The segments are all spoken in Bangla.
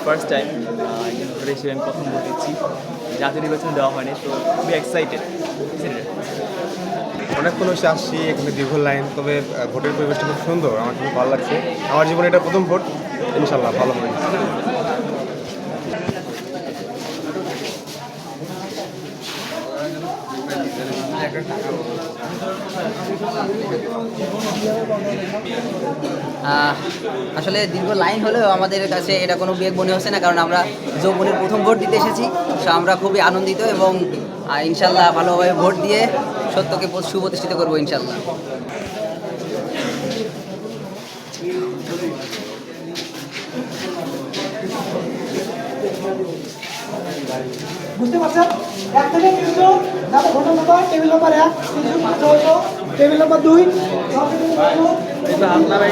ফার্স্ট টাইম ভোটার হিসেবে আমি প্রথম ভোট দিচ্ছি। জাতীয় নির্বাচনে দেওয়া হয়নি, তো খুবই এক্সাইটেড। অনেক মানুষ আসছি, এখানে দীর্ঘ লাইন, তবে ভোটের পরিবেশটা খুব সুন্দর, আমার খুব ভালো লাগছে। আমার জীবনে এটা প্রথম ভোট, ইনশাল্লাহ ভালো হবে। আসলে দীর্ঘ লাইন হলেও আমাদের কাছে এটা কোনো বেগ মনে হচ্ছে না, কারণ আমরা যৌবনের প্রথম ভোট দিতে এসেছি। তো আমরা খুবই আনন্দিত এবং ইনশাল্লাহ ভালোভাবে ভোট দিয়ে সত্যকে সুপ্রতিষ্ঠিত করবো ইনশাল্লাহ। বুঝতে পারছেন? 1 থেকে 300 যাতে voter number table number 1 300 table number 2 এটা আপনারা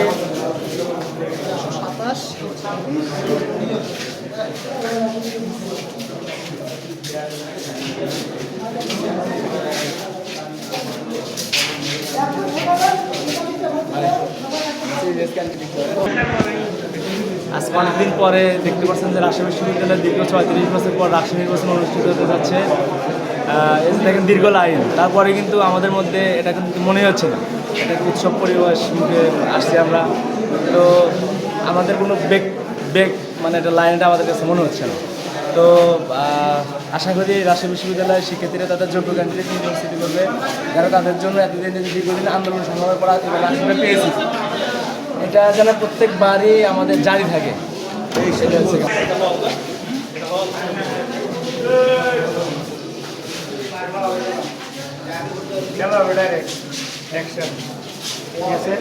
আজকে অনেকদিন পরে দেখতে পাচ্ছেন যে রাজশাহী বিশ্ববিদ্যালয়ের দীর্ঘ 36 বছর পর রাজশাহী নির্বাচন অনুষ্ঠিত হতে যাচ্ছে। এই যে দেখেন দীর্ঘ লাইন, তারপরে কিন্তু আমাদের মধ্যে এটা কিন্তু মনে হচ্ছে না, এটা উৎসব পরিবেশ মুখে আসছি আমরা। তো আমাদের কোনো বেগ মানে এটা লাইনটা আমাদের কাছে মনে হচ্ছে না। তো আশা করি রাজশাহী বিশ্ববিদ্যালয়ের শিক্ষার্থীরা তাদের যোগ্য ক্যান্ডিডেট নির্বাচিত করবে, যারা তাদের জন্য এতদিন দীর্ঘদিন আন্দোলন সংগ্রামের পর আসলে পেয়েছি, এটা যেন প্রত্যেকবারই আমাদের জারি থাকে। এই সেটা হচ্ছে ঠিক আছে।